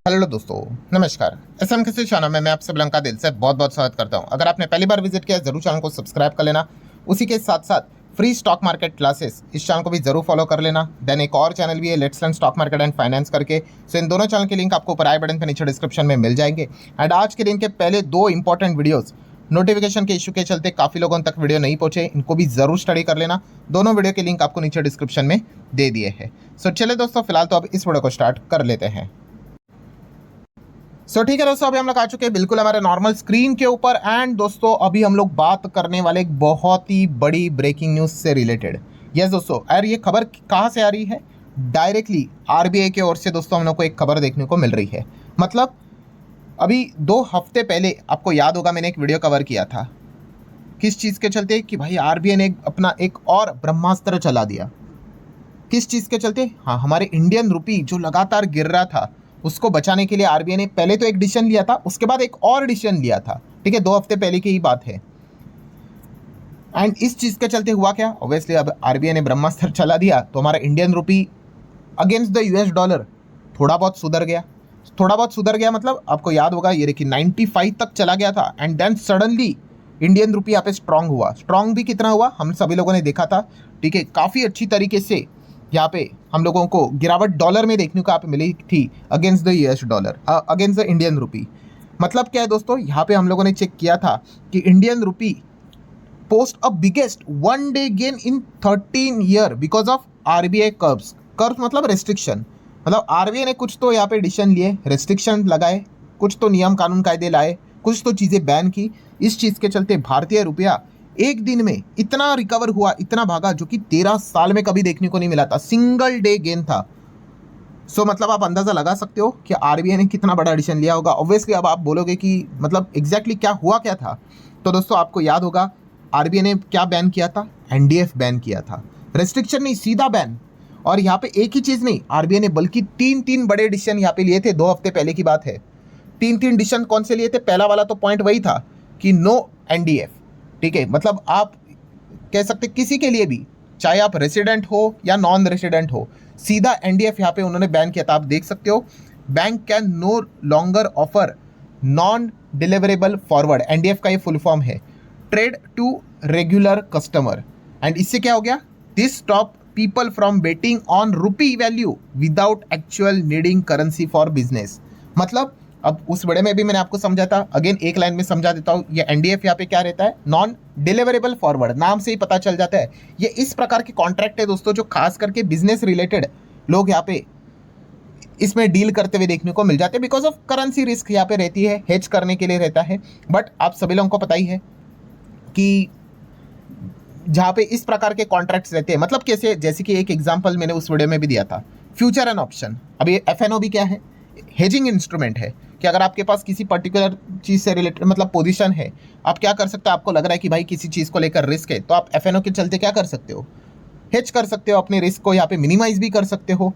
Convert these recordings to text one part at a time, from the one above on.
Hello दोस्तों, नमस्कार। SM किसी चैनल में मैं आप सब का दिल से बहुत बहुत स्वागत करता हूं। अगर आपने पहली बार विजिट किया जरूर चैनल को सब्सक्राइब कर लेना। उसी के साथ साथ फ्री स्टॉक मार्केट क्लासेस इस चैनल को भी जरूर फॉलो कर लेना। देन एक और चैनल भी है let's learn stock market and finance करके। सो इन दोनों चैनल के लिंक आपको ऊपर आई बटन पे नीचे डिस्क्रिप्शन में मिल जाएंगे। एंड आज के दिन के पहले दो इंपॉर्टेंट वीडियोज़ नोटिफिकेशन के इशू के चलते काफ़ी लोगों तक वीडियो नहीं पहुंचे, इनको भी ज़रूर स्टडी कर लेना। दोनों वीडियो के लिंक आपको नीचे डिस्क्रिप्शन में दे दिए हैं। सो चले दोस्तों, फिलहाल तो अब इस वीडियो को स्टार्ट कर लेते हैं। ठीक है दोस्तों, अभी हम लोग आ चुके हैं बिल्कुल हमारे नॉर्मल स्क्रीन के ऊपर। एंड दोस्तों अभी हम लोग बात करने वाले एक बहुत ही बड़ी ब्रेकिंग न्यूज़ से रिलेटेड। यस दोस्तों, और ये खबर कहाँ से आ रही है? डायरेक्टली आरबीआई की ओर से दोस्तों हम लोग को एक खबर देखने को मिल रही है। मतलब अभी 2 हफ्ते पहले आपको याद होगा मैंने एक वीडियो कवर किया था किस चीज़ के चलते कि भाई आरबीआई ने अपना एक और ब्रह्मास्त्र चला दिया। किस चीज़ के चलते? हाँ, हमारे इंडियन रुपी जो लगातार गिर रहा था उसको बचाने के लिए आरबीआई ने पहले तो एक डिसीजन लिया था, उसके बाद एक और डिसीजन लिया था। ठीक है, 2 हफ्ते पहले की ही बात है। एंड इस चीज़ के चलते हुआ क्या? ऑब्वियसली अब आरबीआई ने ब्रह्मास्त्र चला दिया तो हमारा Indian rupee against the US dollar थोड़ा बहुत सुधर गया। थोड़ा बहुत सुधर गया मतलब आपको याद होगा ये देखिए 95 तक चला गया था। And then suddenly Indian rupee यहाँ पे स्ट्रांग हुआ। स्ट्रांग भी कितना हुआ हम सभी लोगों ने देखा था। ठीक है, काफ़ी अच्छी तरीके से यहाँ पे हम लोगों को गिरावट डॉलर में देखने को यहाँ पे मिली थी against the US dollar, against the Indian rupee. मतलब क्या है दोस्तों, यहाँ पे हम लोगों ने चेक किया था कि Indian rupee post a biggest one day gain in 13 year because of RBI curves. Curves मतलब रेस्ट्रिक्शन। मतलब आरबीआई ने कुछ तो यहाँ पे डिसीजन लिए, रेस्ट्रिक्शन लगाए, कुछ तो नियम कानून कायदे लाए, कुछ तो चीज़ें बैन की। इस चीज़ के चलते भारतीय रुपया एक दिन में इतना रिकवर हुआ, इतना भागा जो कि 13 साल में कभी देखने को नहीं मिला था। सिंगल डे गेन था। मतलब आप अंदाज़ा लगा सकते हो कि आरबीआई ने कितना बड़ा डिसीजन लिया होगा। ऑब्वियसली अब आप बोलोगे कि मतलब एग्जैक्टली क्या हुआ क्या था। तो दोस्तों आपको याद होगा आरबीआई ने क्या बैन किया था? एनडीएफ बैन किया था। रेस्ट्रिक्शन नहीं, सीधा बैन। और यहाँ पे एक ही चीज़ नहीं, आरबीआई ने बल्कि 3 बड़े डिसीजन यहाँ पे लिए थे। 2 हफ्ते पहले की बात है। 3 डिसीजन कौन से लिए थे? पहला वाला तो पॉइंट वही था कि नो एनडीएफ। ठीक है, मतलब आप कह सकते किसी के लिए भी, चाहे आप रेसिडेंट हो या नॉन रेसिडेंट हो, सीधा एनडीएफ यहाँ पे उन्होंने बैन किया था। आप देख सकते हो bank can no longer offer non deliverable forward. NDF का ये फुल फॉर्म है, trade to regular customer. And इससे क्या हो गया? This stop people from betting on rupee value without actual needing currency for business. मतलब अब उस बड़े में भी मैंने आपको समझा था, अगेन एक लाइन में समझा देता हूँ। ये एनडीएफ यहाँ पे क्या रहता है? Non deliverable forward. नाम से ही पता चल जाता है ये इस प्रकार के कॉन्ट्रैक्ट है दोस्तों जो खास करके बिजनेस रिलेटेड लोग यहाँ पे इसमें डील करते हुए देखने को मिल जाते हैं। बिकॉज ऑफ करेंसी रिस्क यहाँ पे रहती है, हेज करने के लिए रहता है। बट आप सभी लोगों को पता ही है कि जहाँ पे इस प्रकार के कॉन्ट्रैक्ट्स रहते हैं, मतलब कैसे, जैसे कि एक एग्जांपल मैंने उस वीडियो में भी दिया था, फ्यूचर एंड ऑप्शन। अब ये एफएनओ भी क्या है? हेजिंग इंस्ट्रूमेंट है कि अगर आपके पास किसी पर्टिकुलर चीज़ से रिलेटेड मतलब पोजीशन है, आप क्या कर सकते हो? आपको लग रहा है कि भाई किसी चीज़ को लेकर रिस्क है, तो आप एफएनओ के चलते क्या कर सकते हो? हेज कर सकते हो, अपने रिस्क को यहाँ पे मिनिमाइज भी कर सकते हो।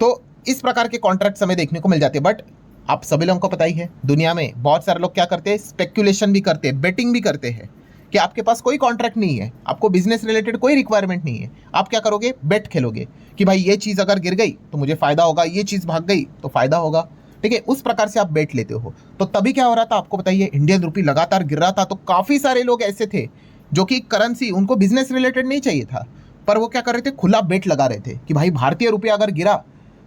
तो इस प्रकार के कॉन्ट्रैक्ट्स हमें देखने को मिल जाते हैं। बट आप सभी लोगों को पता ही है दुनिया में बहुत सारे लोग क्या करते हैं? स्पेक्यूलेशन भी करते हैं, बेटिंग भी करते हैं कि आपके पास कोई कॉन्ट्रैक्ट नहीं है, आपको बिजनेस रिलेटेड कोई रिक्वायरमेंट नहीं है, आप क्या करोगे? बेट खेलोगे कि भाई ये चीज़ अगर गिर गई तो मुझे फ़ायदा होगा, ये चीज़ भाग गई तो फ़ायदा होगा। ठीक है, उस प्रकार से आप बेट लेते हो। तो तभी क्या हो रहा था आपको बताइए, इंडियन रुपी लगातार गिर रहा था तो काफ़ी सारे लोग ऐसे थे जो कि करेंसी उनको बिजनेस रिलेटेड नहीं चाहिए था, पर वो क्या कर रहे थे? खुला बेट लगा रहे थे कि भाई भारतीय रुपया अगर गिरा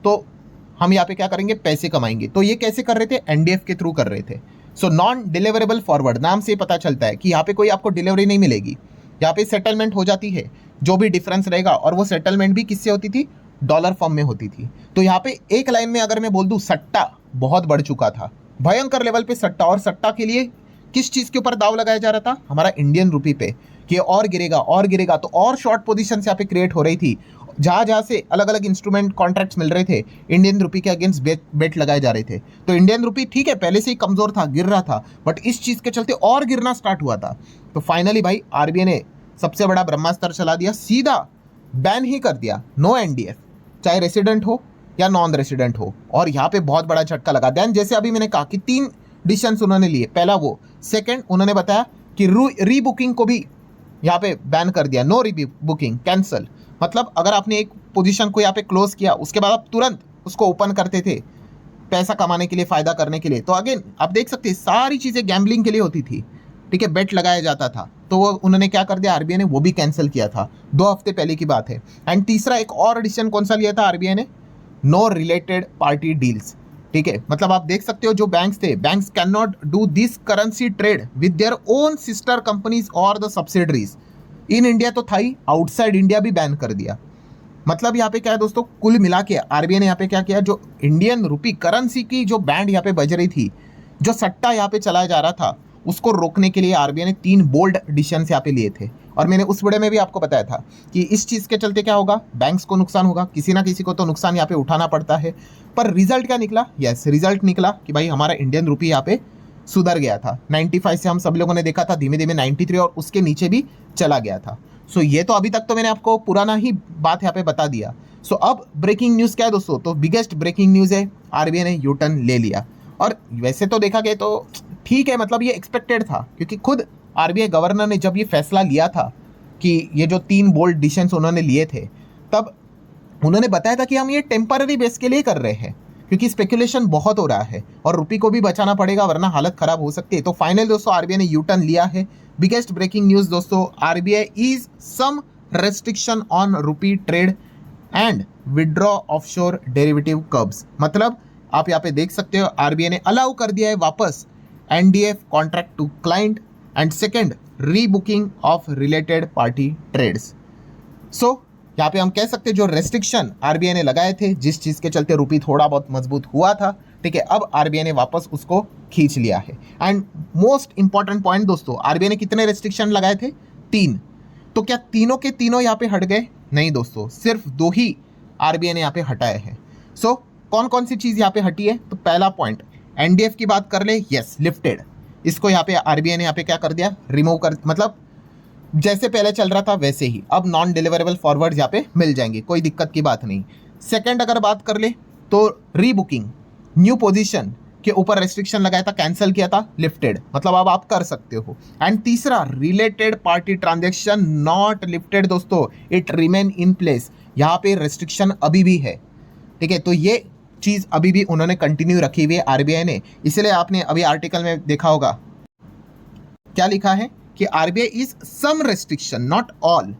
तो हम यहाँ पे क्या करेंगे? पैसे कमाएंगे। तो ये कैसे कर रहे थे? एनडीएफ के थ्रू कर रहे थे। सो नॉन डिलीवरेबल फॉरवर्ड, नाम से पता चलता है कि यहाँ पे कोई आपको डिलीवरी नहीं मिलेगी, यहाँ पे सेटलमेंट हो जाती है जो भी डिफरेंस रहेगा। और वो सेटलमेंट भी किससे होती थी? डॉलर फॉर्म में होती थी। तो यहाँ पे एक लाइन में अगर मैं बोल दूँ, सट्टा बहुत बढ़ चुका था, भयंकर लेवल पे सट्टा। और सट्टा के लिए किस चीज़ के ऊपर दाव लगाया जा रहा था? हमारा इंडियन रुपी पे, कि और गिरेगा और गिरेगा। तो और शॉर्ट पोजीशन यहाँ पे क्रिएट हो रही थी। जहाँ से अलग अलग इंस्ट्रूमेंट कॉन्ट्रैक्ट्स मिल रहे थे, इंडियन रुपी के अगेंस्ट बेट लगाए जा रहे थे। तो इंडियन रुपी ठीक है पहले से ही कमज़ोर था, गिर रहा था, बट इस चीज़ के चलते और गिरना स्टार्ट हुआ था। तो फाइनली भाई आरबीआई ने सबसे बड़ा ब्रह्मास्त्र चला दिया, सीधा बैन ही कर दिया, नो एनडीएफ, चाहे रेसिडेंट हो या नॉन रेसिडेंट हो। और यहाँ पे बहुत बड़ा झटका लगा। दैन जैसे अभी मैंने कहा कि 3 डिसीजन उन्होंने लिए। पहला वो, सेकेंड उन्होंने बताया कि रीबुकिंग को भी यहाँ पे बैन कर दिया, नो रीबुकिंग, कैंसल। मतलब अगर आपने एक पोजीशन को यहाँ पे क्लोज किया उसके बाद आप तुरंत उसको ओपन करते थे पैसा कमाने के लिए, फ़ायदा करने के लिए। तो अगेन आप देख सकते हैं सारी चीज़ें गैम्बलिंग के लिए होती थी, ठीक है, बेट लगाया जाता था। तो वो उन्होंने क्या कर दिया, आरबीआई ने वो भी कैंसिल किया था, 2 हफ्ते पहले की बात है। एंड तीसरा एक और डिसीजन कौन सा लिया था आरबीआई ने, नो रिलेटेड पार्टी डील्स, ठीक है। मतलब आप देख सकते हो जो बैंक्स थे, banks can not do this currency trade with their own sister companies और द सब्सिडरीज इन इंडिया। तो था ही, आउटसाइड इंडिया भी बैन कर दिया। मतलब यहाँ पे क्या है दोस्तों, कुल मिला के आरबीआई ने यहाँ पे क्या किया, जो इंडियन रुपी करेंसी की जो बैंड यहाँ पे बज रही थी, जो सट्टा यहाँ पे चलाया जा रहा था, उसको रोकने के लिए आरबीआई ने 3 बोल्ड डिसीजंस यहाँ पे लिए थे। और मैंने उस वीडियो में भी आपको बताया था कि इस चीज़ के चलते क्या होगा, बैंक्स को नुकसान होगा, किसी ना किसी को तो नुकसान यहाँ पे उठाना पड़ता है। पर रिजल्ट क्या निकला, यस रिजल्ट निकला कि भाई हमारा इंडियन रुपी यहाँ पे सुधर गया था। 95 से हम सब लोगों ने देखा था धीमे धीमे 93 और उसके नीचे भी चला गया था। सो ये तो अभी तक तो मैंने आपको पुराना ही बात यहाँ पे बता दिया। सो अब ब्रेकिंग न्यूज़ क्या है दोस्तों, तो बिगेस्ट ब्रेकिंग न्यूज़ है, आरबीआई ने यू टर्न ले लिया। और वैसे तो देखा गया तो ठीक है, मतलब ये एक्सपेक्टेड था, क्योंकि खुद आरबीआई गवर्नर ने जब ये फैसला लिया था कि ये जो 3 बोल्ड डिसीजंस उन्होंने लिए थे, तब उन्होंने बताया था कि हम ये टेम्पररी बेस के लिए कर रहे हैं, क्योंकि स्पेकुलेशन बहुत हो रहा है और रुपये को भी बचाना पड़ेगा, वरना हालत खराब हो सकती है। तो फाइनल दोस्तों आरबीआई ने यू टर्न लिया है। बिगेस्ट ब्रेकिंग न्यूज़ दोस्तों, RBI is some restriction on rupee trade and withdraw offshore derivative curves. मतलब आप यहाँ पे देख सकते हो आरबीआई ने अलाउ कर दिया है वापस NDF contract to client and second rebooking of related party trades. So यहाँ पे हम कह सकते हैं जो रेस्ट्रिक्शन आरबीआई ने लगाए थे, जिस चीज़ के चलते रुपी थोड़ा बहुत मजबूत हुआ था, ठीक है, अब आरबीआई ने वापस उसको खींच लिया है। एंड मोस्ट इंपॉर्टेंट पॉइंट दोस्तों, आरबीआई ने कितने रेस्ट्रिक्शन लगाए थे, 3। तो क्या तीनों के तीनों यहाँ पे हट गए, नहीं दोस्तों, सिर्फ 2 ही आरबीआई ने यहाँ पे हटाए हैं। सो कौन कौन सी चीज़ यहाँ पे हटी है, तो पहला पॉइंट एनडीएफ की बात कर ले, यस लिफ्टेड, इसको यहाँ पे आरबीआई ने यहाँ पे क्या कर दिया, रिमूव कर, मतलब जैसे पहले चल रहा था वैसे ही अब नॉन डिलीवरेबल फॉरवर्ड यहाँ पे मिल जाएंगे, कोई दिक्कत की बात नहीं। सेकंड अगर बात कर ले तो रीबुकिंग, न्यू पोजीशन के ऊपर रेस्ट्रिक्शन लगाया था, कैंसिल किया था, लिफ्टेड, मतलब अब आप कर सकते हो। एंड तीसरा related party transaction not lifted दोस्तों, इट रिमेन इन प्लेस, यहाँ पे रेस्ट्रिक्शन अभी भी है, ठीक है। तो ये चीज़ अभी भी उन्होंने कंटिन्यू रखी हुई है आरबीआई ने। इसलिए आपने अभी आर्टिकल में देखा होगा क्या लिखा है कि RBI is some restriction not all.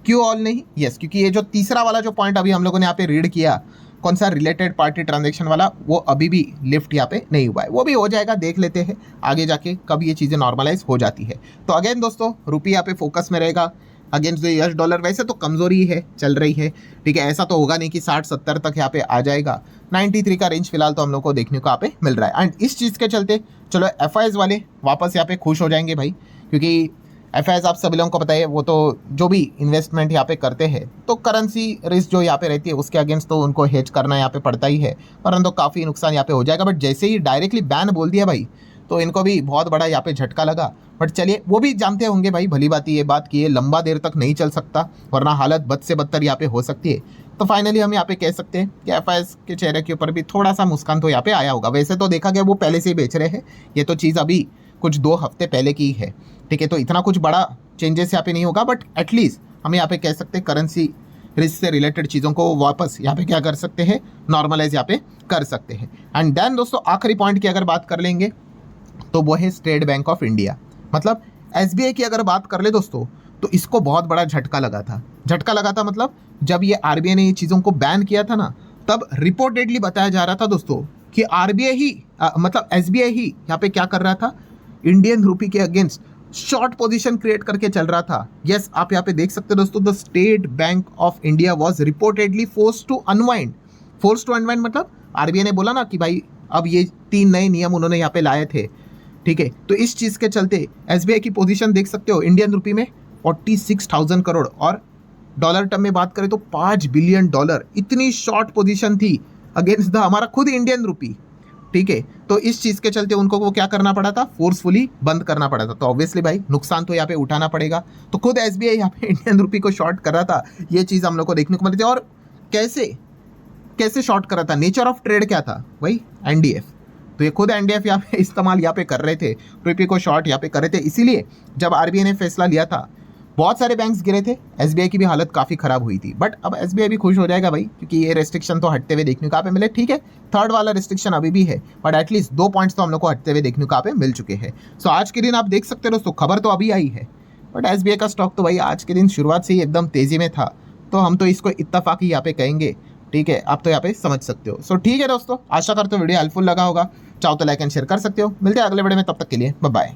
क्यों ऑल नहीं, यस क्योंकि ये जो तीसरा वाला जो पॉइंट अभी हम लोगों ने यहाँ पे रीड किया, कौन सा रिलेटेड पार्टी ट्रांजैक्शन वाला, वो अभी भी लिफ्ट यहाँ पे नहीं हुआ है, वो भी हो जाएगा, देख लेते हैं आगे जाके कब ये चीज़ें नॉर्मलाइज हो जाती है। तो अगेन दोस्तों रुपये यहाँ पे फोकस में रहेगा अगेंस्ट द यूएस डॉलर। वैसे तो कमजोरी है चल रही है, ठीक है, ऐसा तो होगा नहीं कि 60-70 तक यहाँ पे आ जाएगा, 93 का रेंज फिलहाल तो हम लोग को देखने को यहाँ पे मिल रहा है। एंड इस चीज़ के चलते चलो एफआईएस वाले वापस यहाँ पे खुश हो जाएंगे भाई, क्योंकि एफआईएस आप सभी लोगों को पता है वो तो जो भी इन्वेस्टमेंट यहाँ पे करते हैं तो करेंसी रिस्क जो यहाँ पे रहती है उसके अगेंस्ट तो उनको हेज करना यहाँ पे पड़ता ही है, परंतु काफ़ी नुकसान यहाँ पे हो जाएगा। बट जैसे ही डायरेक्टली बैन बोल दिया भाई तो इनको भी बहुत बड़ा यहाँ पे झटका लगा। बट चलिए वो भी जानते होंगे भाई, भली बात ये बात की ये लंबा देर तक नहीं चल सकता, वरना हालत बद से बदतर यहाँ पे हो सकती है। तो फाइनली हम यहाँ पे कह सकते हैं कि एफआईएस के चेहरे के ऊपर भी थोड़ा सा मुस्कान तो यहाँ पे आया होगा। वैसे तो देखा गया वो पहले से ही बेच रहे हैं, ये तो चीज़ अभी कुछ 2 हफ्ते पहले की है, ठीक है, तो इतना कुछ बड़ा चेंजेस यहाँ पे नहीं होगा। बट एटलीस्ट हम यहाँ पे कह सकते हैं करेंसी रिस्क से रिलेटेड चीज़ों को वापस यहाँ पे क्या कर सकते हैं, नॉर्मलाइज यहाँ पे कर सकते हैं। एंड देन दोस्तों आखिरी पॉइंट की अगर बात कर लेंगे तो वो है स्टेट बैंक ऑफ इंडिया, मतलब एसबीआई की अगर बात कर ले दोस्तों तो इसको बहुत बड़ा झटका लगा था। मतलब जब ये आरबीआई ने ये चीज़ों को बैन किया था ना, तब रिपोर्टेडली बताया जा रहा था दोस्तों कि आरबीआई ही मतलब एसबीआई ही यहाँ पे क्या कर रहा था, इंडियन रुपी के अगेंस्ट शॉर्ट पोजीशन क्रिएट करके चल रहा था। यस आप यहाँ पे देख सकते हो दोस्तों, the State Bank of India was reportedly forced to unwind मतलब आरबीआई ने बोला ना कि भाई अब ये 3 नए नियम उन्होंने यहाँ पे लाए थे, ठीक है, तो इस चीज़ के चलते एसबीआई की पोजीशन देख सकते हो इंडियन रुपी में 46,000 करोड़ और डॉलर टर्म में बात करें तो $5 बिलियन, इतनी शॉर्ट पोजीशन थी अगेंस्ट द हमारा खुद इंडियन रुपी, ठीक है। तो इस चीज़ के चलते उनको वो क्या करना पड़ा था, फोर्सफुली बंद करना पड़ा था। तो ऑब्वियसली भाई नुकसान तो यहाँ पे उठाना पड़ेगा। तो खुद एसबीआई यहाँ पे इंडियन रुपी को शॉर्ट कर रहा था, ये चीज़ हम लोग को देखने को मिली थी। और कैसे शॉर्ट कर रहा था, नेचर ऑफ ट्रेड क्या था, वही एनडीएफ, तो ये खुद एनडीएफ यहाँ पे इस्तेमाल यहाँ पे कर रहे थे, रुपये को शॉर्ट यहाँ पे कर रहे थे। इसीलिए जब आरबीआई ने फैसला लिया था बहुत सारे बैंक्स गिरे थे, एसबीआई की भी हालत काफ़ी ख़राब हुई थी, बट अब एसबीआई भी खुश हो जाएगा भाई, क्योंकि ये रेस्ट्रिक्शन तो हटते हुए देखने को कहाँ पे मिले। ठीक है, थर्ड वाला रेस्ट्रिक्शन अभी भी है, बट एटलीस्ट 2 पॉइंट्स तो हम लोग को हटते हुए देखने को कहाँ पे मिल चुके हैं। सो आज के दिन आप देख सकते हो दोस्तों, खबर तो अभी आई है, बट एसबीआई का स्टॉक तो भाई आज के दिन शुरुआत से ही एकदम तेज़ी में था, तो हम तो इसको इत्तेफाक ही यहाँ पे कहेंगे। ठीक है, आप तो यहाँ पे समझ सकते हो। सो ठीक है दोस्तों, आशा करते हो वीडियो हेल्पफुल लगा होगा। चाहो तो लाइक एंड शेयर कर सकते हो। मिलते हैं अगले वीडियो में, तब तक के लिए बाय बाय।